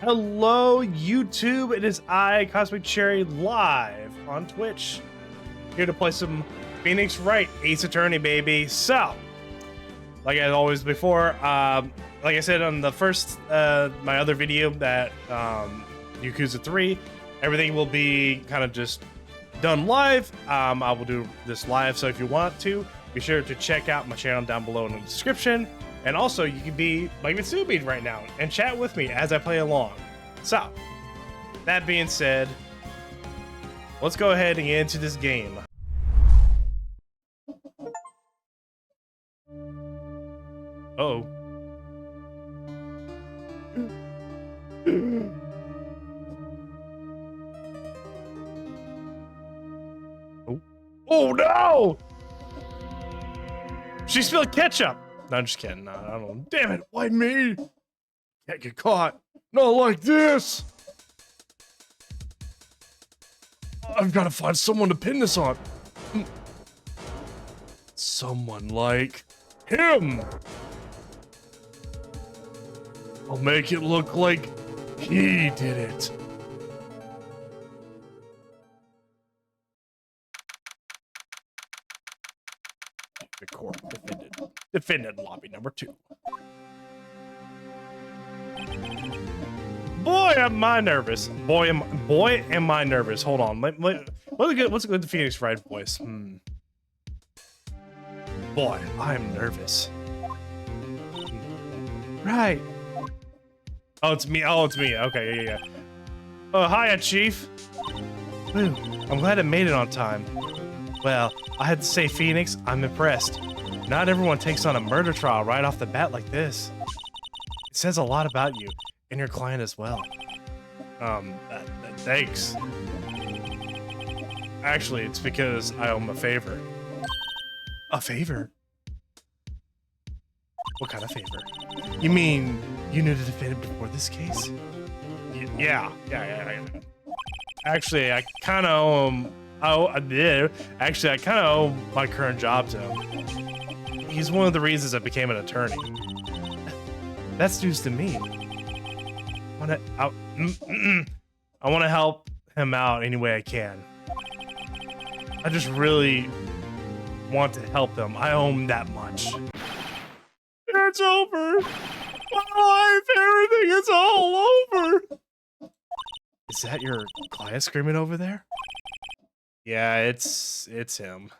Hello, YouTube. It is I, Cosmic Cherry, live on Twitch. Here to play some Phoenix Wright Ace Attorney, baby. So, like I always before, like I said on the first, my other video that Yakuza 3, everything will be kind of just done live. I will do this live, so if you want to, be sure to check out my channel down below in the description. And also, you can be like Mitsumi right now and chat with me as I play along. So, that being said, let's go ahead and get into this game. Uh-oh. Oh. Oh no! She spilled ketchup! No, I'm just kidding. No, I don't know. Damn it, why me? Can't get caught. Not like this! I've got to find someone to pin this on. Someone like him. I'll make it look like he did it. The court defended lobby number 2. Boy, am I nervous. Boy, am I nervous. Hold on. What's a good Phoenix Wright voice? Boy, I'm nervous. Right. Oh, it's me. Oh, it's me. Okay, yeah. Oh, hiya, Chief. Whew, I'm glad I made it on time. Well, I had to say, Phoenix, I'm impressed. Not everyone takes on a murder trial right off the bat like this. It says a lot about you, and your client as well. Thanks. Actually, it's because I owe him a favor. A favor? What kind of favor? You mean you knew to defend him before this case? Yeah. Actually, I kind of owe him. Oh, I did. Actually, I kind of owe my current job to him. He's one of the reasons I became an attorney. That's news to me. I want to help him out any way I can. I just really want to help him. I owe him that much. It's over. My life, everything is all over. Is that your client screaming over there? Yeah, it's him.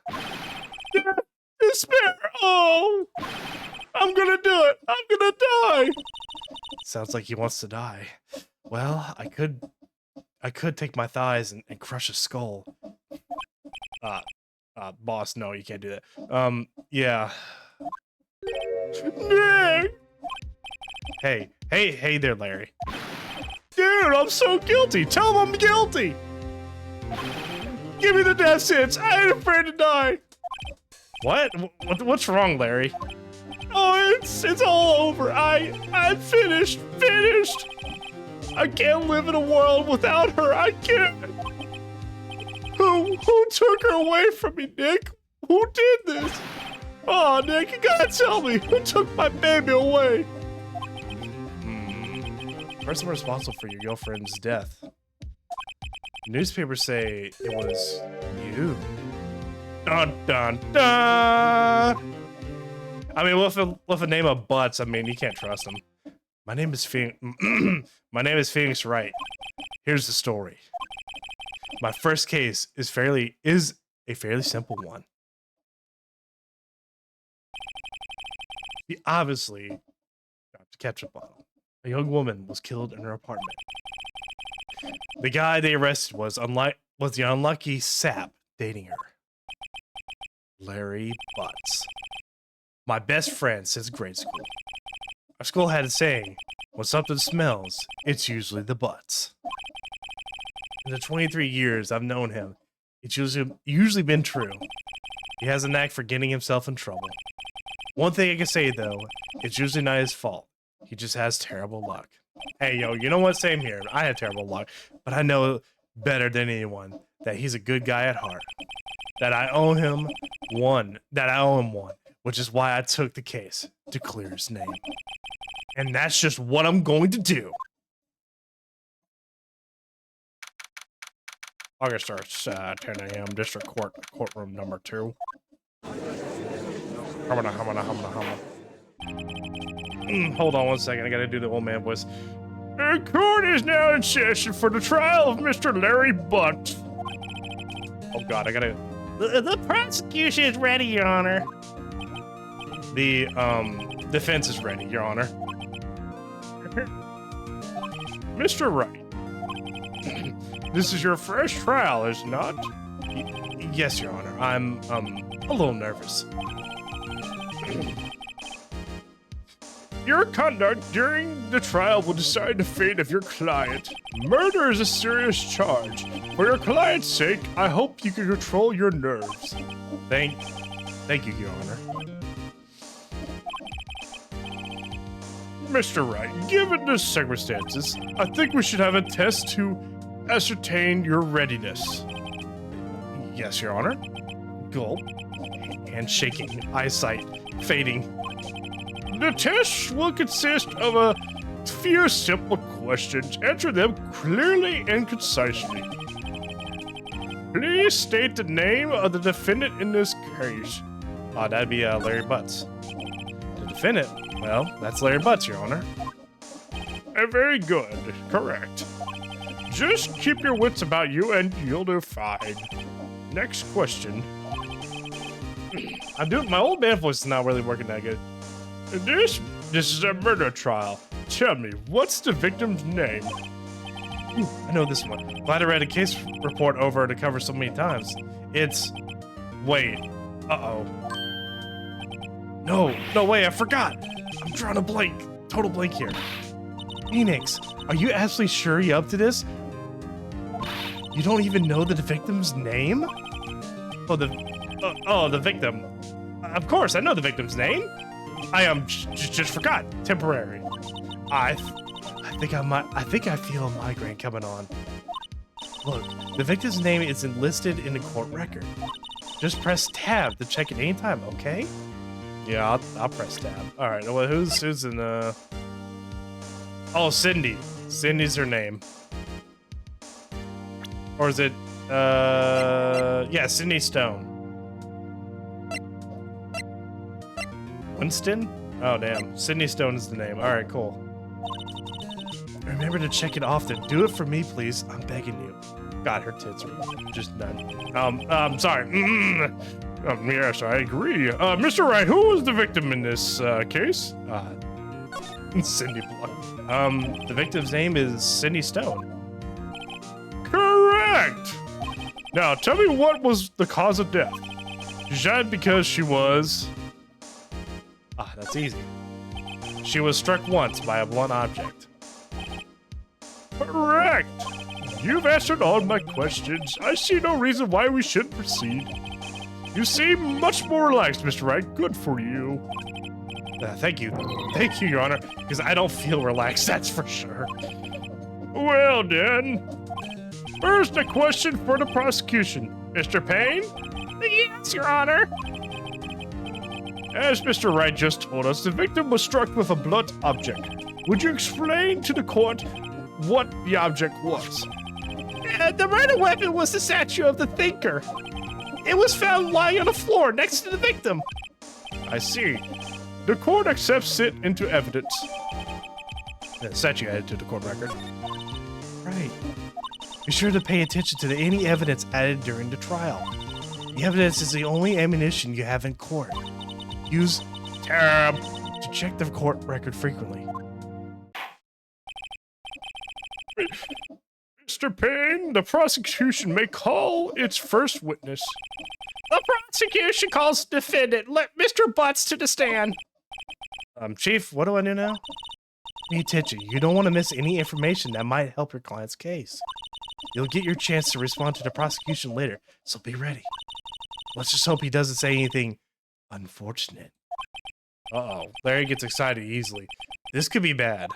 Despair! Oh! I'm gonna do it! I'm gonna die! Sounds like he wants to die. Well, I could take my thighs and crush his skull. Boss, no, you can't do that. Yeah. Nick! Hey there, Larry. Dude, I'm so guilty! Tell him I'm guilty! Give me the death sentence! I ain't afraid to die! What's wrong, Larry? Oh, it's all over. I'm finished. I can't live in a world without her. I can't. Who took her away from me, Nick? Who did this? Oh, Nick, you gotta tell me who took my baby away. Person responsible for your girlfriend's death. Newspapers say it was you. Dun dun dun. I mean, with a name of Butts, I mean, you can't trust him. My name is Phoenix Wright. Here's the story. My first case is a fairly simple one. He obviously got the ketchup bottle. A young woman was killed in her apartment. The guy they arrested was the unlucky sap dating her. Larry Butts. My best friend since grade school. Our school had a saying, when something smells, it's usually the butts. In the 23 years I've known him, it's usually been true. He has a knack for getting himself in trouble. One thing I can say though, it's usually not his fault. He just has terrible luck. Hey yo, you know what? Same here. I have terrible luck, but I know better than anyone that he's a good guy at heart. That I owe him one, which is why I took the case to clear his name. And that's just what I'm going to do. August starts 10 a.m. District Court, courtroom number 2. Hold on one second. I gotta do the old man voice. The court is now in session for the trial of Mr. Larry Butt. Oh God, I gotta. The prosecution is ready, Your Honor. The defense is ready, Your Honor. Mr. Wright, this is your first trial, is it not? Yes, Your Honor. I'm a little nervous. Your conduct during the trial will decide the fate of your client. Murder is a serious charge. For your client's sake, I hope you can control your nerves. Thank you, Your Honor. Mr. Wright, given the circumstances, I think we should have a test to ascertain your readiness. Yes, Your Honor. Gulp. Hand shaking, eyesight fading. The test will consist of a few simple questions. Answer them clearly and concisely. Please state the name of the defendant in this case. That'd be Larry Butts. The defendant? Well, that's Larry Butts, Your Honor. Very good. Correct. Just keep your wits about you and you'll do fine. Next question. My old man voice is not really working that good. This is a murder trial. Tell me, what's the victim's name? Ooh, I know this one. Glad I read a case report over to cover so many times. It's... Wait. Uh-oh. No, wait, I forgot. I'm drawing a blank. Total blank here. Phoenix, are you absolutely sure you're up to this? You don't even know the victim's name? Oh, the victim. Of course, I know the victim's name. I just forgot. Temporary. I think I feel a migraine coming on. Look, the victim's name is enlisted in the court record. Just press tab to check it anytime, okay? Yeah, I'll press tab. All right. Well, who's in the? Oh, Cindy. Cindy's her name. Or is it? Yeah, Cindy Stone. Winston? Oh, damn. Sydney Stone is the name. All right, cool. Remember to check it often. Do it for me, please. I'm begging you. God, her tits are just done. I'm sorry. Yes, I agree. Mr. Wright, who was the victim in this case? Cindy Block. The victim's name is Cindy Stone. Correct! Now, tell me what was the cause of death. She died because she was... that's easy. She was struck once by a blunt object. Correct! You've answered all my questions. I see no reason why we shouldn't proceed. You seem much more relaxed, Mr. Wright. Good for you. Thank you. Thank you, Your Honor, because I don't feel relaxed, that's for sure. Well then, first a question for the prosecution. Mr. Payne? Yes, Your Honor. As Mr. Wright just told us, the victim was struck with a blunt object. Would you explain to the court what the object was? The murder weapon was the statue of the thinker. It was found lying on the floor next to the victim. I see. The court accepts it into evidence. The statue added to the court record. Right. Be sure to pay attention to any evidence added during the trial. The evidence is the only ammunition you have in court. Use tab to check the court record frequently. Mr. Payne, the prosecution may call its first witness. The prosecution calls the defendant. Let Mr. Butts to the stand. Chief, what do I do now? Pay attention. You don't want to miss any information that might help your client's case. You'll get your chance to respond to the prosecution later, so be ready. Let's just hope he doesn't say anything unfortunate. Uh-oh. Larry gets excited easily. This could be bad.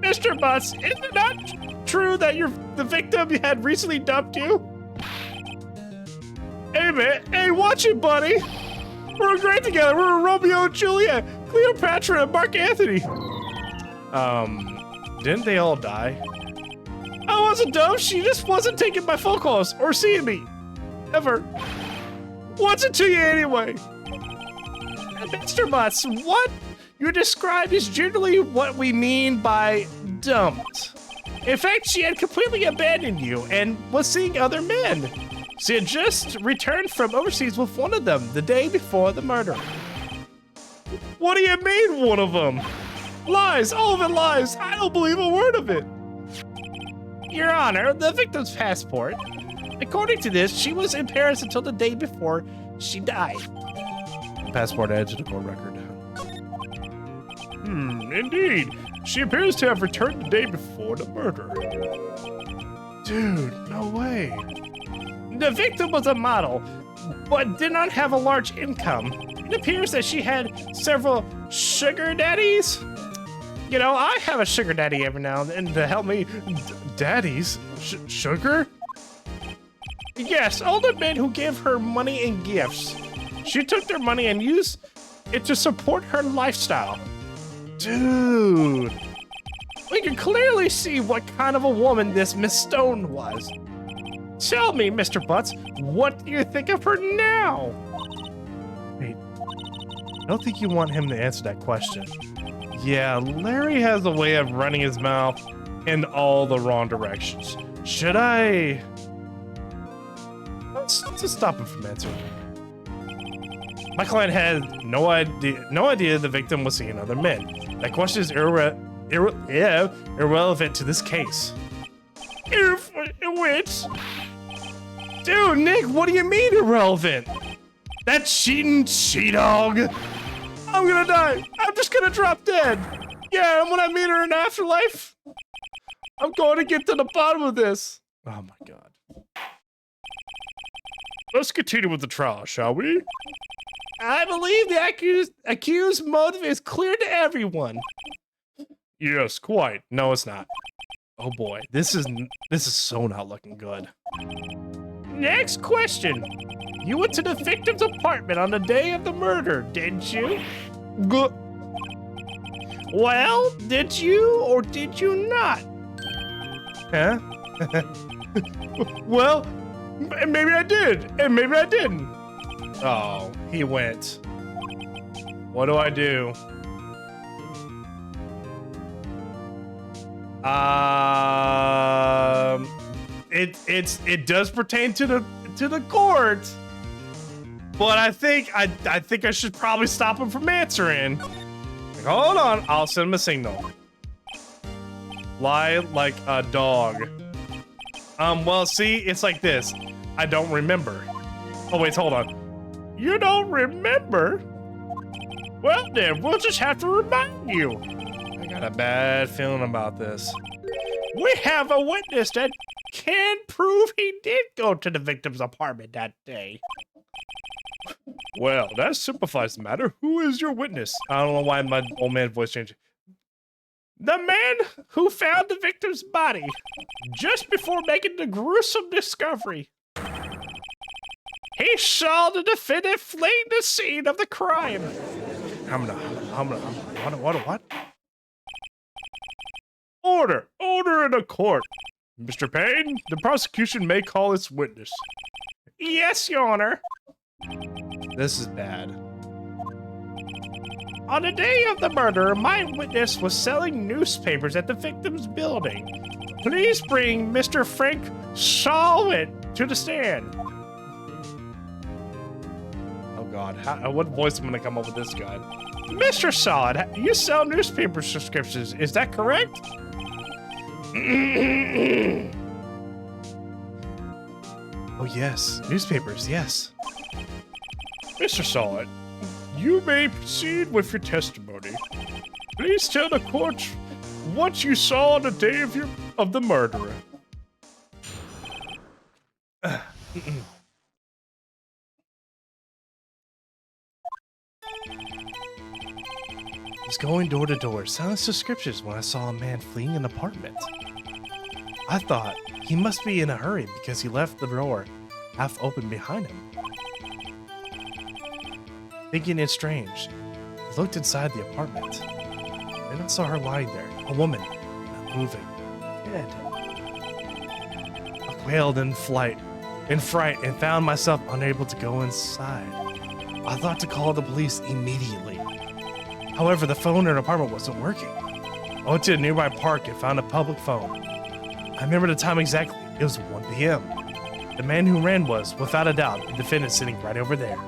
Mr. Butts, is it not true that the victim had recently dumped you? Hey, man. Hey, watch it, buddy. We're great together. We're Romeo and Juliet, Cleopatra, and Mark Anthony. Didn't they all die? I wasn't dumb. She just wasn't taking my phone calls or seeing me. Ever. What's it to you anyway? Mr. Butts, what you described is generally what we mean by dumped. In fact, she had completely abandoned you and was seeing other men. She had just returned from overseas with one of them the day before the murder. What do you mean, one of them? Lies, all of it lies. I don't believe a word of it. Your Honor, the victim's passport. According to this, she was in Paris until the day before she died. The passport adds to the court record. Indeed. She appears to have returned the day before the murder. Dude, no way. The victim was a model, but did not have a large income. It appears that she had several sugar daddies. You know, I have a sugar daddy every now and then to help me. Daddies? Sugar? Yes, older men who give her money and gifts. She took their money and used it to support her lifestyle. Dude. We can clearly see what kind of a woman this Miss Stone was. Tell me, Mr. Butts, what do you think of her now? Wait, I don't think you want him to answer that question. Yeah, Larry has a way of running his mouth in all the wrong directions. Should I? Let's just stop him from answering. My client had no idea the victim was seeing other men. That question is irrelevant to this case. Which? Dude, Nick, what do you mean irrelevant? That cheating she-dog. I'm gonna die. I'm just gonna drop dead. Yeah, and when I meet her in afterlife, I'm going to get to the bottom of this. Oh my God. Let's continue with the trial, shall we? I believe the accused motive is clear to everyone. Yes, quite. No, it's not. Oh boy, this is so not looking good. Next question. You went to the victim's apartment on the day of the murder, didn't you? Well, did you or did you not? Huh? Well, maybe I did, and maybe I didn't. Oh, he went. What do I do? It does pertain to the court, but I think I should probably stop him from answering. Like, hold on, I'll send him a signal. Lie like a dog. Well, see, it's like this. I don't remember. Oh wait, hold on. You don't remember? Well then, we'll just have to remind you. I got a bad feeling about this. We have a witness that can prove he did go to the victim's apartment that day. Well, that simplifies the matter. Who is your witness? I don't know why my old man voice changed. The man who found the victim's body just before making the gruesome discovery. He saw the defendant fleeing the scene of the crime. What? Order in the court. Mr. Payne, the prosecution may call its witness. Yes, Your Honor. This is bad. On the day of the murder, my witness was selling newspapers at the victim's building. Please bring Mr. Frank Shawit to the stand. Oh God, what voice am I gonna come up with this guy? Mr. Shawit, you sell newspaper subscriptions, is that correct? Oh yes, newspapers, yes. Mr. Shawit, you may proceed with your testimony. Please tell the court what you saw on the day of the murder. He's going door to door, selling subscriptions when I saw a man fleeing an apartment. I thought he must be in a hurry because he left the door half open behind him. Thinking it strange, I looked inside the apartment. Then I saw her lying there, a woman, not moving, dead. I quailed in fright, and found myself unable to go inside. I thought to call the police immediately. However, the phone in her apartment wasn't working. I went to a nearby park and found a public phone. I remember the time exactly. It was 1 p.m. The man who ran was, without a doubt, the defendant sitting right over there.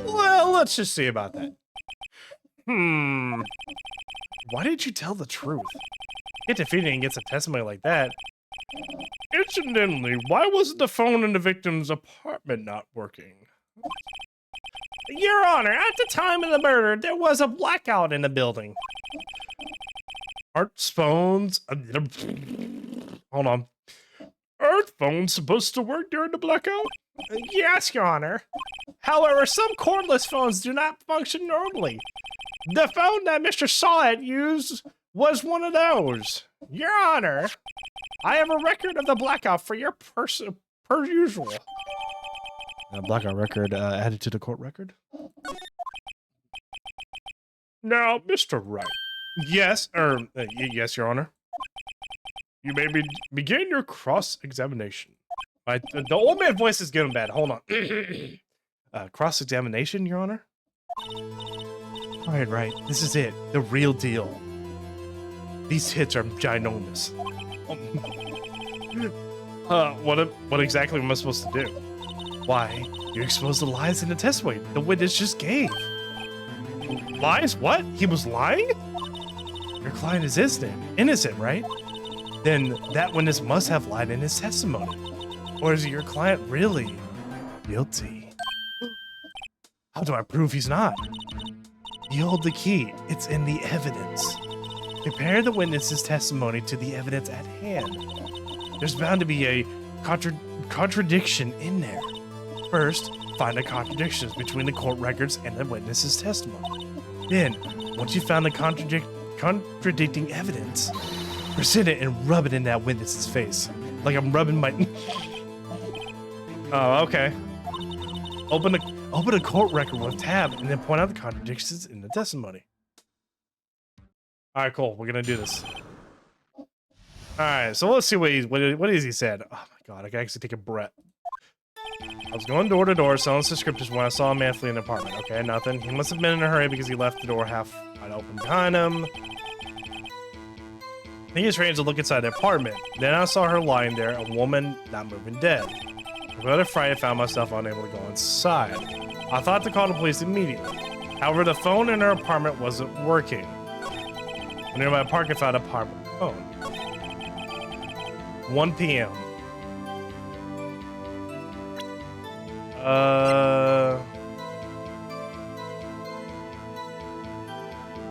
Well, let's just see about that. Why didn't you tell the truth? Get defeated and gets a testimony like that. Incidentally, why wasn't the phone in the victim's apartment not working? Your Honor, at the time of the murder, there was a blackout in the building. Aren't phones... Hold on. Aren't phones supposed to work during the blackout? Yes, Your Honor. However, some cordless phones do not function normally. The phone that Mr. Sawhead used was one of those. Your Honor, I have a record of the blackout for your person per usual. A blackout record added to the court record? Now, Mr. Wright. Yes, yes, Your Honor. You may begin your cross-examination. The old man voice is getting bad. Hold on. Cross-examination, Your Honor? Right. This is it. The real deal. These hits are ginormous. What exactly am I supposed to do? Why, you exposed the lies in the testimony the witness just gave. Lies? What? He was lying? Your client is innocent, right? Then that witness must have lied in his testimony. Or is your client really guilty? How do I prove he's not? You hold the key. It's in the evidence. Compare the witness's testimony to the evidence at hand. There's bound to be a contradiction in there. First, find the contradictions between the court records and the witness's testimony. Then, once you found the contradicting evidence, present it and rub it in that witness's face. Like I'm rubbing my... Oh, okay. Open a court record with a tab and then point out the contradictions in the testimony. All right, cool. We're gonna do this. All right, so let's see what he said. Oh my god, I can actually take a breath. I was going door to door selling subscriptions when I saw a man flee an apartment. Okay, nothing. He must have been in a hurry because he left the door half wide open behind him. He just ran to look inside the apartment. Then I saw her lying there, a woman not moving, dead. Without a fright, I found myself unable to go inside. I thought to call the police immediately. However, the phone in her apartment wasn't working. Near my parking found a apartment phone. 1 p.m.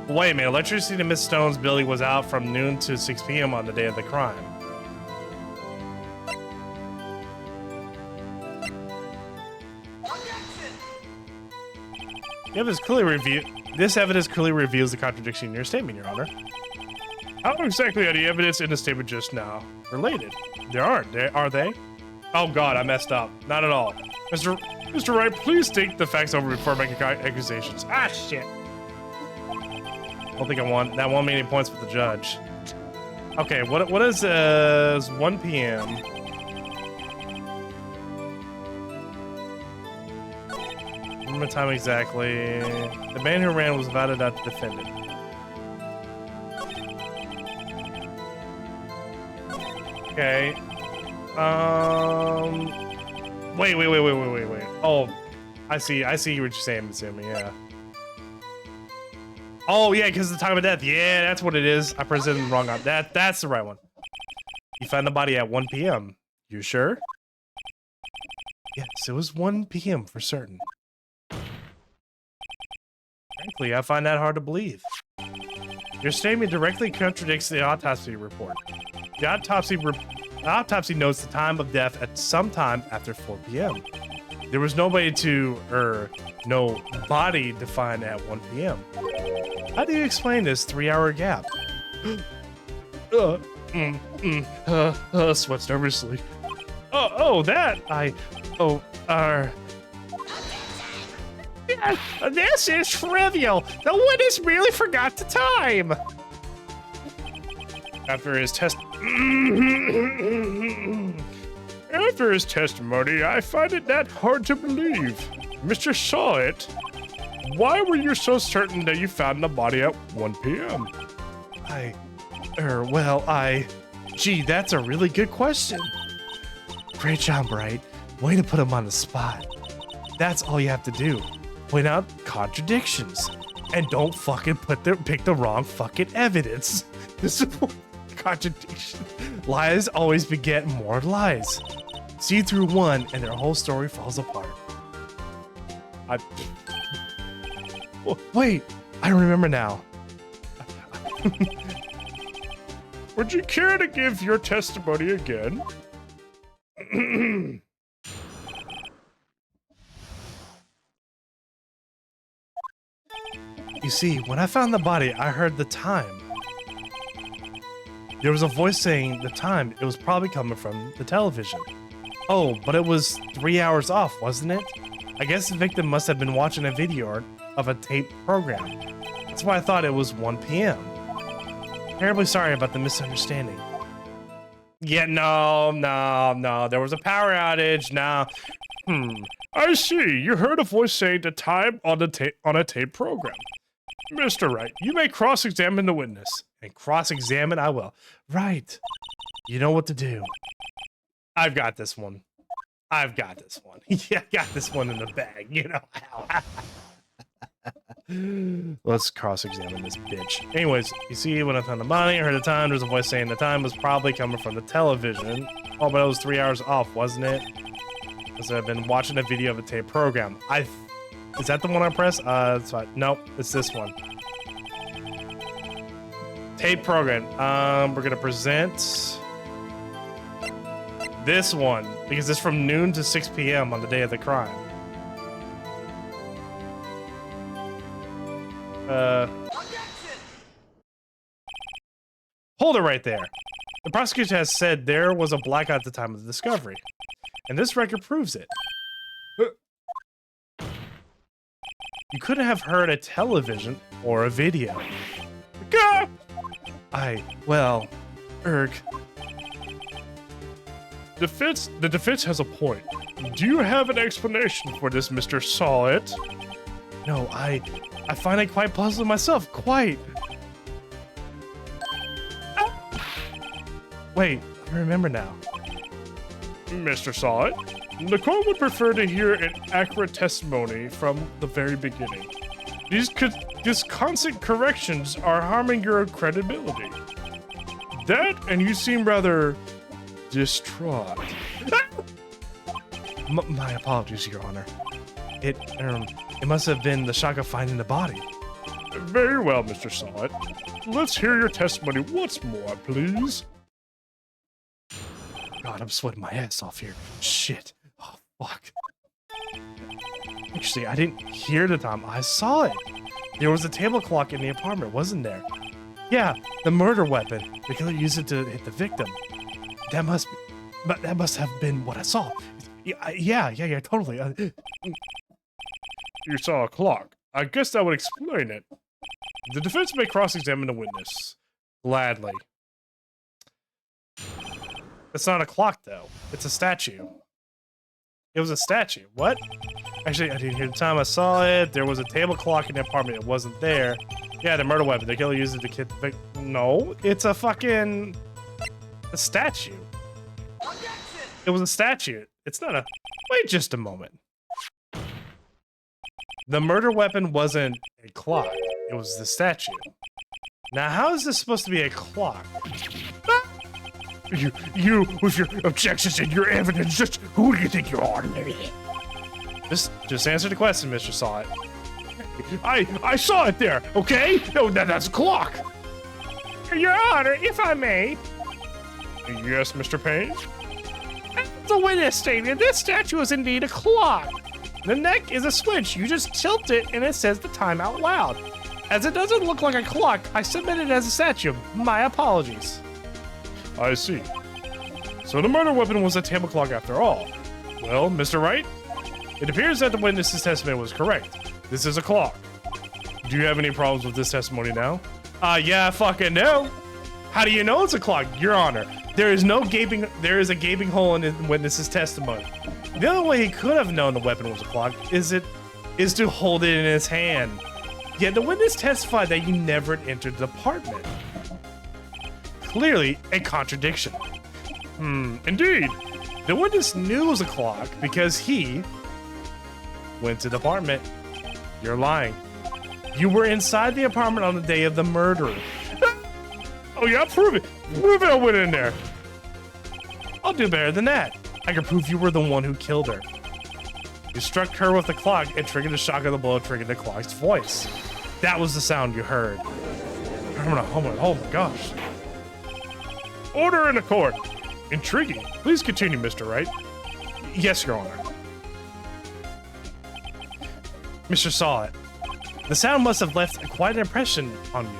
Wait a minute. Electricity in Miss Stone's building was out from noon to 6 p.m. on the day of the crime. This evidence clearly reveals the contradiction in your statement, Your Honor. How exactly are the evidence in the statement just now related? There aren't, are they? Oh god, I messed up. Not at all. Mr. Wright, please take the facts over before making accusations. Ah, shit. I don't think that won't make any points with the judge. Okay, what is 1 p.m.? Remember the time exactly. The man who ran was without a doubt the defendant. Okay. Wait. Oh, I see what you're saying, I'm assuming, yeah. Oh, yeah, because of the time of death. Yeah, that's what it is. I presented the wrong one. That's the right one. You found the body at 1 p.m. You sure? Yes, it was 1 p.m. for certain. Frankly, I find that hard to believe. Your statement directly contradicts the autopsy report. The autopsy notes the time of death at some time after 4 p.m. There was no body defined at 1 p.m. How do you explain this 3-hour gap? Sweats nervously. Yes, this is trivial. The witness merely forgot the time. After his testimony, I find it that hard to believe. Mr. Saw It, why were you so certain that you found the body at 1 p.m.? Gee, that's a really good question. Great job, Bright. Way to put him on the spot. That's all you have to do. Point out contradictions. And don't fucking pick the wrong fucking evidence. This is contradiction. Lies always beget more lies. See through one and their whole story falls apart. Wait, I remember now. Would you care to give your testimony again? You see, when I found the body, I heard the time. There was a voice saying the time. It was probably coming from the television. Oh, but it was 3 hours off, wasn't it? I guess the victim must have been watching a video of a taped program. That's why I thought it was 1 p.m. Terribly sorry about the misunderstanding. Yeah, no. There was a power outage. No. I see. You heard a voice saying the time on a tape program. Mr. Wright, you may cross-examine the witness. And cross-examine I will. Right. You know what to do. I've got this one. Yeah, I got this one in the bag, you know. Let's cross-examine this bitch. Anyways, you see, when I found the body, I heard the time. There's a voice saying the time was probably coming from the television. Oh, but it was 3 hours off, wasn't it? Because I've been watching a video of a tape program. Is that the one I pressed? That's fine. Nope, it's this one. Tape program. We're gonna present this one because it's from noon to 6 p.m. on the day of the crime. Hold it right there. The prosecutor has said there was a blackout at the time of the discovery, and this record proves it. You couldn't have heard a television or a video. Erg. The defense has a point. Do you have an explanation for this, Mr. Saw It? No, I find it quite puzzling myself, quite. Wait, I remember now. Mr. Saw It, the court would prefer to hear an accurate testimony from the very beginning. These constant corrections are harming your credibility. That, and you seem rather distraught. My apologies, Your Honor. It must have been the shock of finding the body. Very well, Mr. Saw It. Let's hear your testimony once more, please. God, I'm sweating my ass off here. Shit. Oh, fuck. Actually, I didn't hear the time. I saw it. There was a table clock in the apartment, wasn't there? Yeah, the murder weapon. The killer used it to hit the victim. That must have been what I saw. Yeah, totally. You saw a clock. I guess that would explain it. The defense may cross-examine the witness. Gladly. It's not a clock, though. It's a statue. It was a statue. What? Actually, I didn't hear the time I saw it. There was a table clock in the apartment. It wasn't there. Yeah, the murder weapon. The killer used it to kill the victim. No, it's a fucking... a statue. It was a statue. It's not a... Wait just a moment. The murder weapon wasn't a clock. It was the statue. Now, how is this supposed to be a clock? You, with your objections and your evidence, just who do you think you are? Just answer the question, Mr. Saw It. I saw it there, okay? No, that's a clock. Your Honor, if I may. Yes, Mr. Payne? The witness stated this statue is indeed a clock. The neck is a switch. You just tilt it and it says the time out loud. As it doesn't look like a clock, I submit it as a statue. My apologies. I see. So the murder weapon was a table clock after all. Well, Mr. Wright, it appears that the witness's testimony was correct. This is a clock. Do you have any problems with this testimony now? Yeah, fucking no. How do you know it's a clock, Your Honor? There is a gaping hole in the witness's testimony. The only way he could have known the weapon was a clock is to hold it in his hand. Yet the witness testified that you never entered the apartment. Clearly a contradiction. Indeed. The witness knew it was a clock because he went to the apartment. You're lying. You were inside the apartment on the day of the murder. Oh yeah, prove it. Prove it I went in there. I'll do better than that. I can prove you were the one who killed her. You struck her with the clock and triggered the shock of the blow, triggered the clock's voice. That was the sound you heard. Oh my gosh. Order in the court. Intriguing. Please continue, Mr. Wright. Yes, Your Honor. Mr. Saw it. The sound must have left quite an impression on you.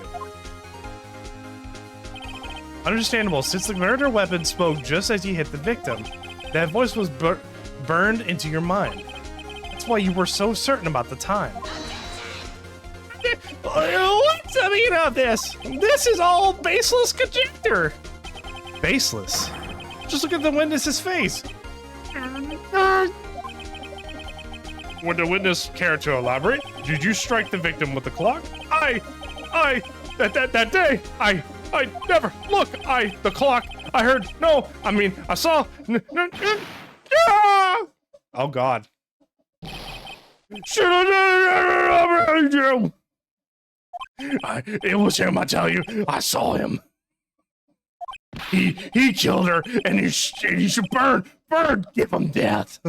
Understandable, since the murder weapon spoke just as you hit the victim. That voice was burned into your mind. That's why you were so certain about the time. What's the meaning of this? This is all baseless conjecture. Baseless? Just look at the witness's face. Would the witness care to elaborate? Did you strike the victim with the clock? That day, I never, look, the clock, I heard, no, I mean, I saw, oh God. It was him, I tell you, I saw him. He killed her, and he should burn, give him death.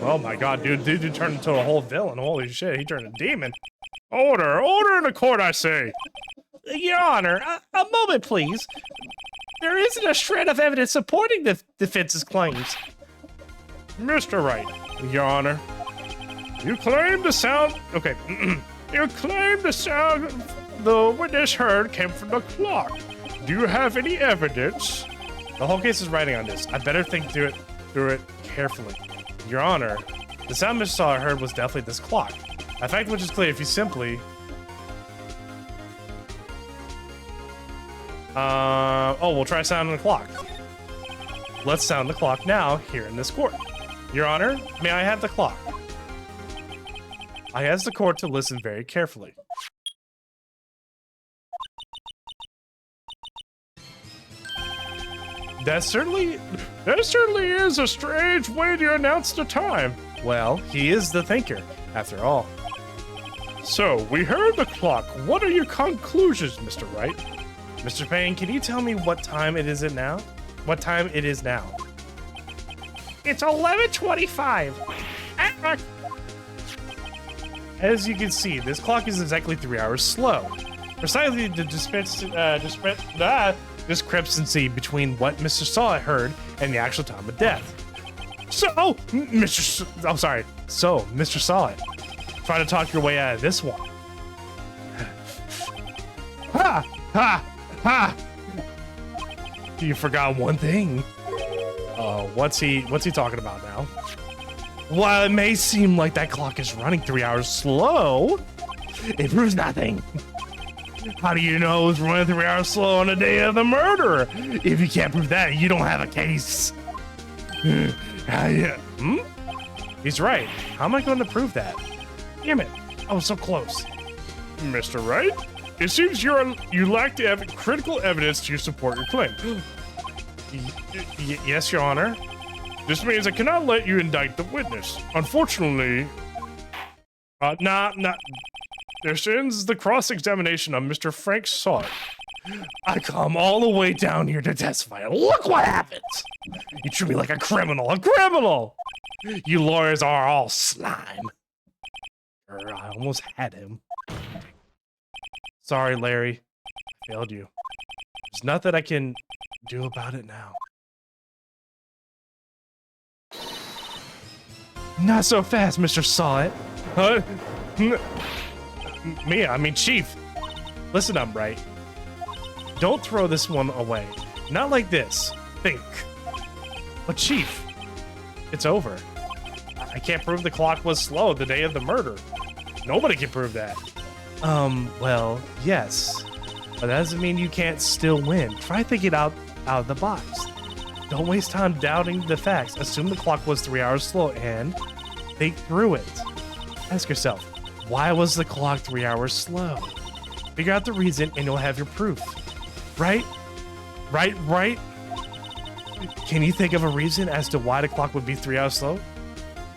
Oh my God, dude turned into a whole villain, holy shit, he turned a demon. Order in the court, I say. Your Honor, a moment, please. There isn't a shred of evidence supporting the defense's claims. Mr. Wright, Your Honor, you claim the sound... Okay, you claim the sound the witness heard came from the clock. Do you have any evidence? The whole case is riding on this. I better think through it carefully. Your Honor, the sound Mr. Saw heard was definitely this clock. A fact which is clear if you simply... we'll try sounding the clock. Let's sound the clock now, here in this court. Your Honor, may I have the clock? I ask the court to listen very carefully. That certainly is a strange way to announce the time. Well, he is the thinker, after all. So, we heard the clock. What are your conclusions, Mr. Wright? Mr. Payne, can you tell me what time it is now? What time it is now? It's 11:25. As you can see, this clock is exactly 3 hours slow. Precisely the discrepancy between what Mr. Saw heard and the actual time of death. So, Mr. Saw it. Try to talk your way out of this one. Ha! Ha! Ha! You forgot one thing. What's he talking about now? While it may seem like that clock is running 3 hours slow, it proves nothing. How do you know it's running 3 hours slow on the day of the murder? If you can't prove that, you don't have a case. He's right. How am I going to prove that? Damn it, I was so close. Mr. Wright, it seems you lack the critical evidence to support your claim. Yes, Your Honor. This means I cannot let you indict the witness. Unfortunately, this ends the cross-examination of Mr. Frank Saw. I come all the way down here to testify, and look what happens! You treat me like a criminal, You lawyers are all slime. I almost had him. Sorry, Larry. I failed you. There's nothing I can do about it now. Not so fast, Mr. Saw. Huh? I mean, Chief. Listen up, right? Don't throw this one away. Not like this. Think. But Chief, it's over. I can't prove the clock was slow the day of the murder. Nobody can prove that. Well, yes. But that doesn't mean you can't still win. Try thinking out of the box. Don't waste time doubting the facts. Assume the clock was 3 hours slow and think through it. Ask yourself, why was the clock 3 hours slow? Figure out the reason and you'll have your proof. Right? Right? Can you think of a reason as to why the clock would be 3 hours slow?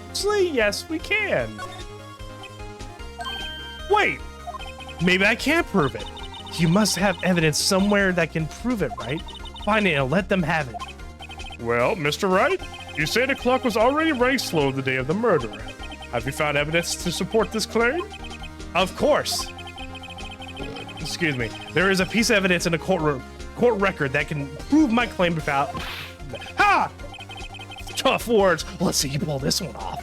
Actually, yes, we can. Wait, maybe I can't prove it. You must have evidence somewhere that can prove it, right? Find it and let them have it. Well, Mr. Wright, you say the clock was already running slow the day of the murder. Have you found evidence to support this claim? Of course. Excuse me. There is a piece of evidence in the court record that can prove my claim without... Ha! Tough words. Let's see you pull this one off.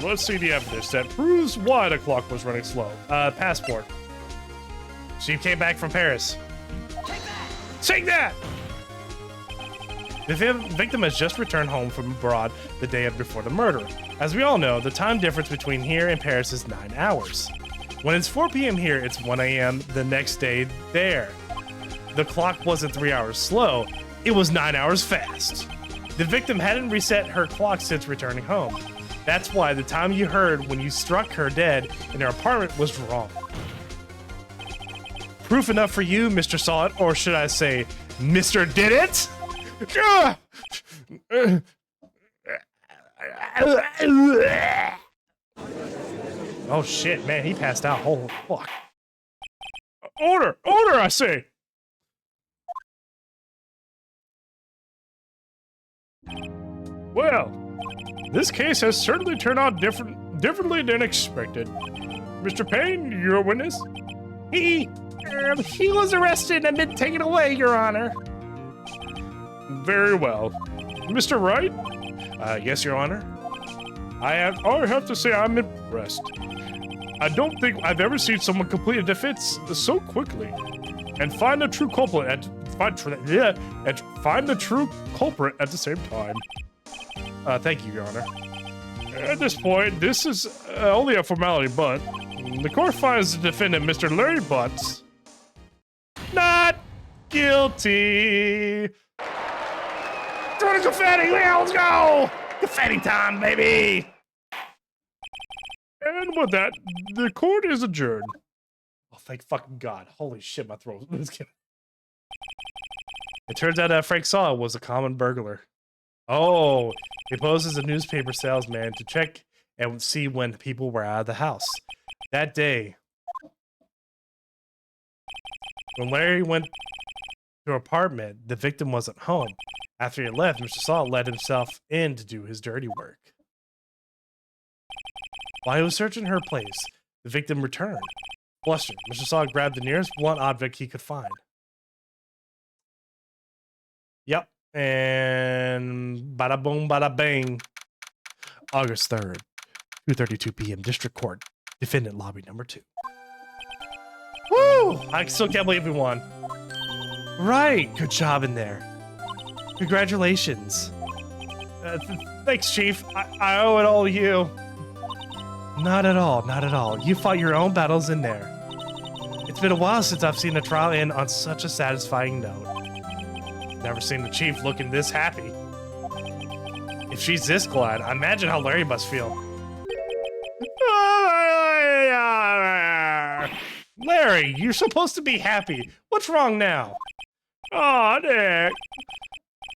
Let's see the evidence that proves why the clock was running slow. Passport. She came back from Paris. Take that! The victim has just returned home from abroad the day before the murder. As we all know, the time difference between here and Paris is 9 hours. When it's 4 p.m. here, it's 1 a.m. the next day there. The clock wasn't 3 hours slow, it was 9 hours fast. The victim hadn't reset her clock since returning home. That's why the time you heard when you struck her dead in her apartment was wrong. Proof enough for you, Mr. Saw It, or should I say, Mr. Did It? Oh shit, man, he passed out. Oh fuck. Order, I say. Well, this case has certainly turned out differently than expected. Mr. Payne, you're a witness? He was arrested and been taken away, Your Honor. Very well. Mr. Wright? Yes, Your Honor. I have to say I'm impressed. I don't think I've ever seen someone complete a defense so quickly and find the true culprit at the same time. Thank you, Your Honor. At this point, this is only a formality, but the court finds the defendant, Mr. Larry Butts, not guilty. Throw the confetti! Yeah, let's go! Confetti time, baby! And with that, the court is adjourned. Oh, thank fucking God. Holy shit, my throat. It turns out Frank Saw was a common burglar. Oh, he posed as a newspaper salesman to check and see when people were out of the house. That day, when Larry went to her apartment, the victim wasn't home. After he left, Mr. Saw let himself in to do his dirty work. While he was searching her place, the victim returned. Blushing, Mr. Saw grabbed the nearest blunt object he could find. Yep, and bada boom, bada bang. August 3rd, 2:32 p.m. District Court, Defendant Lobby Number 2. Woo! I still can't believe we won. Right, good job in there. Congratulations. Thanks, Chief. I owe it all to you. Not at all, not at all. You fought your own battles in there. It's been a while since I've seen a trial end on such a satisfying note. Never seen the Chief looking this happy. If she's this glad, I imagine how Larry must feel. Larry, you're supposed to be happy. What's wrong now? Aw, Nick.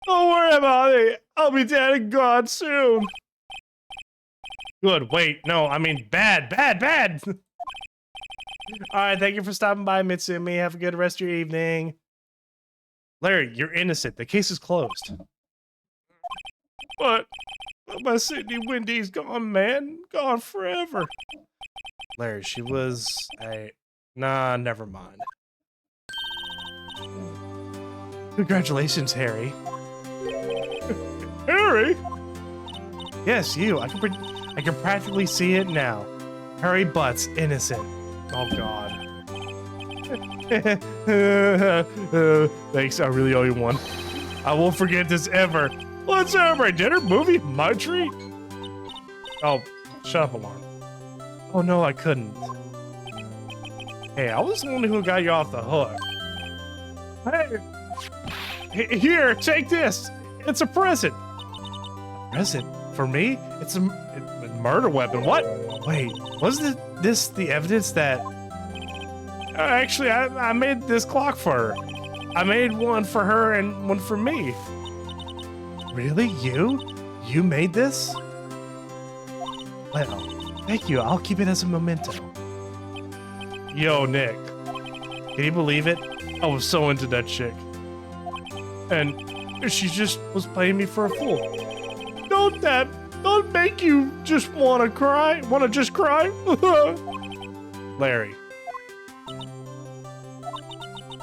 Don't worry about it. I'll be dead and gone soon. Good. Wait. No, I mean bad. All right. Thank you for stopping by, Mitsumi. Have a good rest of your evening. Larry, you're innocent. The case is closed. But my Sydney Wendy's gone, man. Gone forever. Larry, she was Nah, never mind. Congratulations, Harry. Harry? Yes, you. I can practically see it now. Harry Butts, innocent. Oh, God. Thanks, I really owe you one. I won't forget this ever. Let's celebrate dinner, movie, my treat. Oh, shut up, alarm. Oh no, I couldn't. Hey, I was the one who got you off the hook. Hey, here, take this. It's a present. Present for me? It's a murder weapon. What? Wait, wasn't this the evidence that? Actually, I made this clock for her. I made one for her and one for me. Really, you? You made this? Well, thank you. I'll keep it as a memento. Yo, Nick. Can you believe it? I was so into that chick. And she just was playing me for a fool. Don't make you just want to cry? Want to just cry? Larry.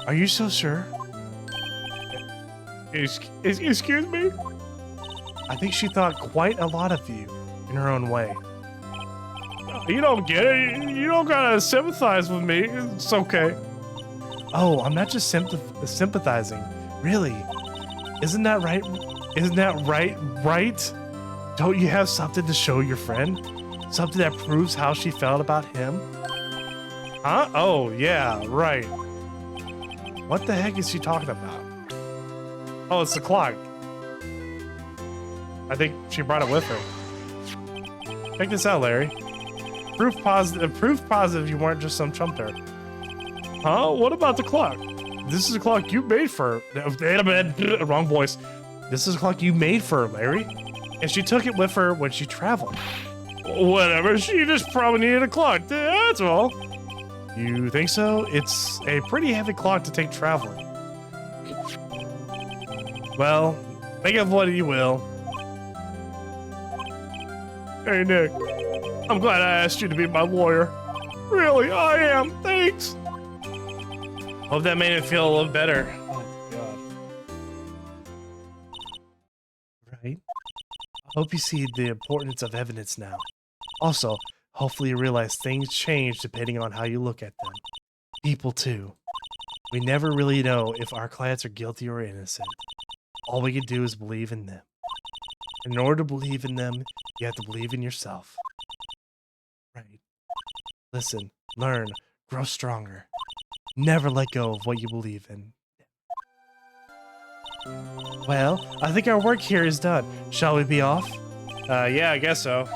Are you so sure? Excuse me? I think she thought quite a lot of you in her own way. You don't get it. You don't gotta sympathize with me. It's okay. Oh, I'm not just sympathizing. Really? Isn't that right? Isn't that right? Don't you have something to show your friend? Something that proves how she felt about him? Huh? Oh, yeah, right. What the heck is she talking about? Oh, it's the clock. I think she brought it with her. Check this out, Larry. Proof positive you weren't just some chump there. Huh? What about the clock? This is a clock you made for her. Wrong voice. This is a clock you made for her, Larry. And she took it with her when she traveled. Whatever, she just probably needed a clock. That's all. You think so? It's a pretty heavy clock to take traveling. Well, make of what you will. Hey, Nick. I'm glad I asked you to be my lawyer. Really, I am. Thanks. Hope that made him feel a little better. Oh, God. Right? I hope you see the importance of evidence now. Also, hopefully you realize things change depending on how you look at them. People, too. We never really know if our clients are guilty or innocent. All we can do is believe in them. In order to believe in them, you have to believe in yourself. Right. Listen, learn, grow stronger. Never let go of what you believe in. Well, I think our work here is done. Shall we be off? Yeah, I guess so.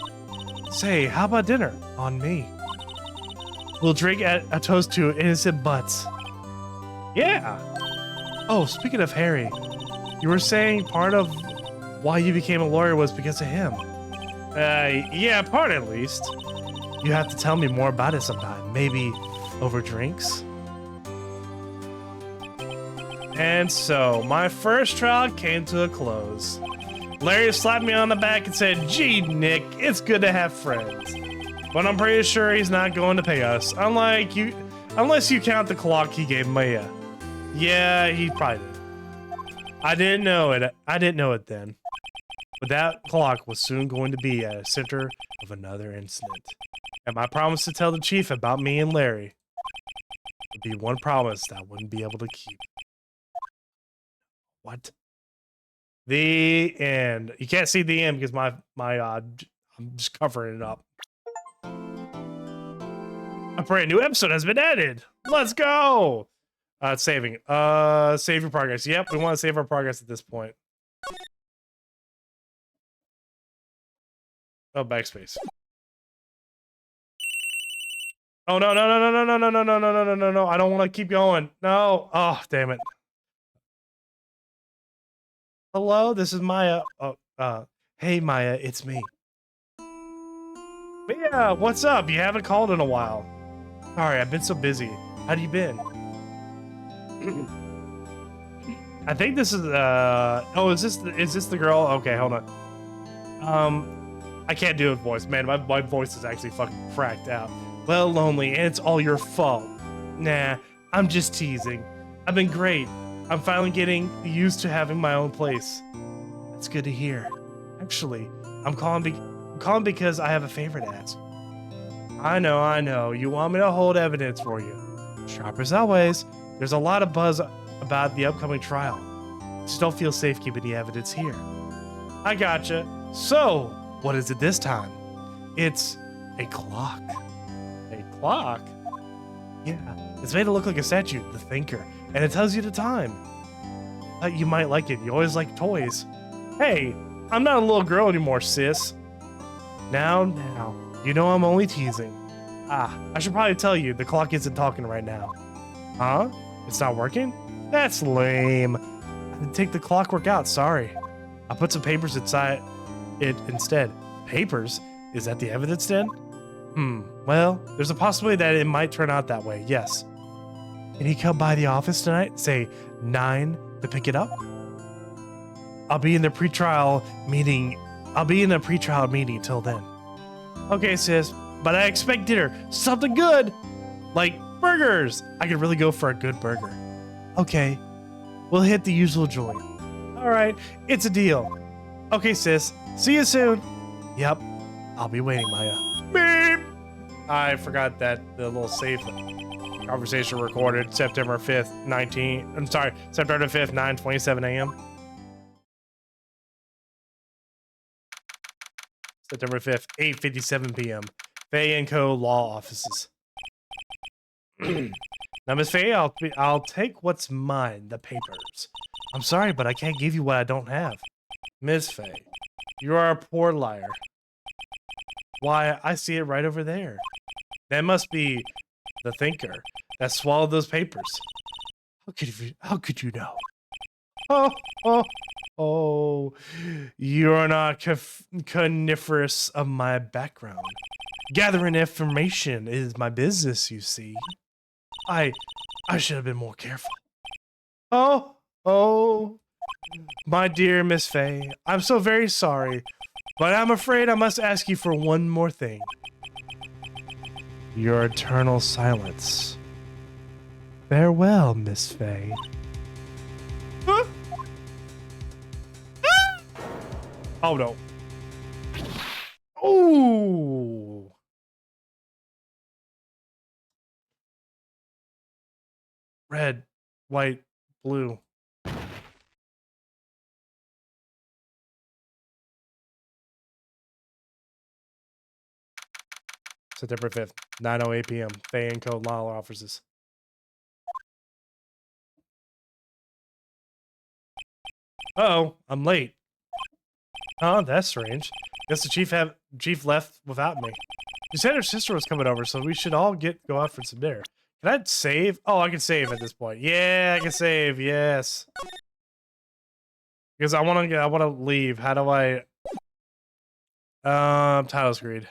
Say, how about dinner? On me. We'll drink at a toast to innocent butts. Yeah. Oh, speaking of Harry, you were saying part of why you became a lawyer was because of him. Yeah, part at least. You have to tell me more about it sometime. Maybe over drinks? And so, my first trial came to a close. Larry slapped me on the back and said, "Gee, Nick, it's good to have friends. But I'm pretty sure he's not going to pay us, unless you count the clock he gave Maya." Yeah, he probably did. I didn't know it then. But that clock was soon going to be at the center of another incident. And my promise to tell the chief about me and Larry would be one promise that I wouldn't be able to keep. What? The end. You can't see the end because I'm just covering it up. A brand new episode has been added. Let's go. It's saving. Save your progress. Yep, we want to save our progress at this point. Oh, backspace. Oh no. I don't want to keep going. No. Oh, damn it. Hello, this is Maya. Oh, hey Maya, it's me. Yeah, what's up? You haven't called in a while. Sorry, I've been so busy. How you been? I think this is oh, is this the girl? Okay, hold on. I can't do a voice, man. My voice is actually fucking cracked out. Well, lonely, and it's all your fault. Nah, I'm just teasing. I've been great. I'm finally getting used to having my own place. That's good to hear. Actually, I'm calling because I have a favor to ask. I know. You want me to hold evidence for you. Sharp as always. There's a lot of buzz about the upcoming trial. Just don't feel safe keeping the evidence here. I gotcha. So, what is it this time? It's a clock. clock. Yeah, it's made to look like a statue, the Thinker, and it tells you the time. Thought you might like it. You always like toys. Hey, I'm not a little girl anymore, sis. Now, you know I'm only teasing. Ah, I should probably tell you, the clock isn't talking right now. Huh? It's not working? That's lame. I didn't take the clockwork out, sorry. I put some papers inside it instead. Papers? Is that the evidence then? Well, there's a possibility that it might turn out that way, yes. Can you come by the office tonight? Say 9 to pick it up? I'll be in the pretrial meeting till then. Okay, sis, but I expect dinner. Something good. Like burgers. I could really go for a good burger. Okay, we'll hit the usual joint. All right, it's a deal. Okay, sis, see you soon. Yep, I'll be waiting, Maya. Beep. I forgot that the little safe conversation recorded September 5th, September 5th, 9:27 a.m. September 5th, 8:57 p.m. Faye & Co. Law Offices. Now, Miss Faye, I'll take what's mine, the papers. I'm sorry, but I can't give you what I don't have. Miss Faye, you are a poor liar. Why, I see it right over there. That must be the Thinker that swallowed those papers. How could you know? Oh, you're not coniferous of my background. Gathering information is my business, you see. I should have been more careful. Oh, my dear Miss Faye, I'm so very sorry, but I'm afraid I must ask you for one more thing. Your eternal silence. Farewell, Miss Faye. Huh? Oh no. Ooh. Red, white, blue. September 5th, 9:08 p.m. Faye & Co. Law Offices. Uh-oh, I'm late. Oh, that's strange. Guess the chief left without me. She said her sister was coming over, so we should all go out for some dinner. Can I save? Oh, I can save at this point. Yeah, I can save. Yes. Because I want to leave. How do I? Title screen.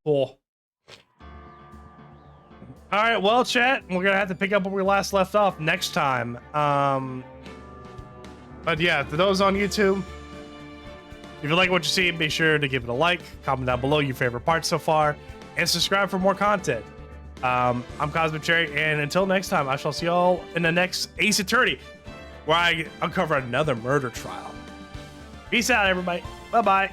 Cool. All right, well, chat, we're gonna have to pick up where we last left off next time. But yeah, for those on YouTube, if you like what you see, be sure to give it a like, comment down below your favorite parts so far, and subscribe for more content. I'm Cosmic Cherry, and until next time, I shall see y'all in the next Ace Attorney, where I uncover another murder trial. Peace out, everybody. Bye-bye.